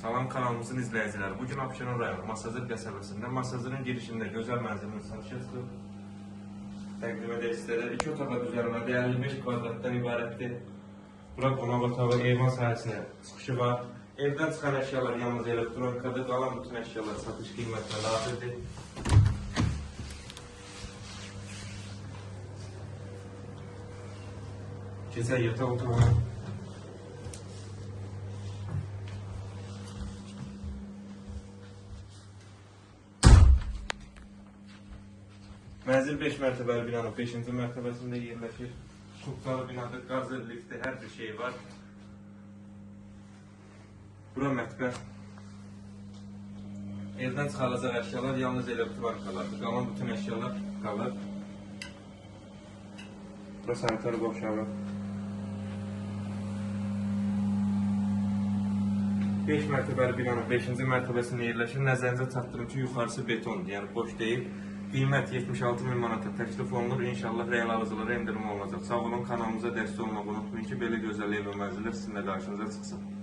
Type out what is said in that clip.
Salam kanalımızın izləyiciləri. Bugün Abşeron rayonu Masazır qəsəbəsində Masazırın girişində gözəl mənzilini satışa çıxıb. Təqdim edək sizlərə. 2 otaqlı düzəlmədə 55 kvadratdan ibarətdir. Bura qonaq otağı, eyvan sahəsinə çıxışı var. Evdən çıxan əşyalar yalnız elektronikadır, qalan bütün əşyalar satış qiymətinə daxildir. Keçək yataq otağına. Mənzil 5 mərtəbəli binanın 5-ci mərtəbəsində yerləşir. Kubqalı binada qaz, lifti, hər bir şey var. Bura mətbəx. Evdən çıxarılacaq əşyalar yalnız elektronikalardır. Qalan bütün əşyalar qalır. Bura sanitar qovşağı. 5 mərtəbəli binanın 5-ci mərtəbəsində yerləşir. Nəzərinizə çatdırım ki, yuxarısı betondur, yəni boş deyil. Qiymət 76.000 manata təklif olunur. İnşallah real alıcılara endirim olunacaq. Sağ olun, kanalımıza dəstək olmağı unutmayın ki, belə gözəl ev və mənzillər sizinlə qarşınıza çıxsın.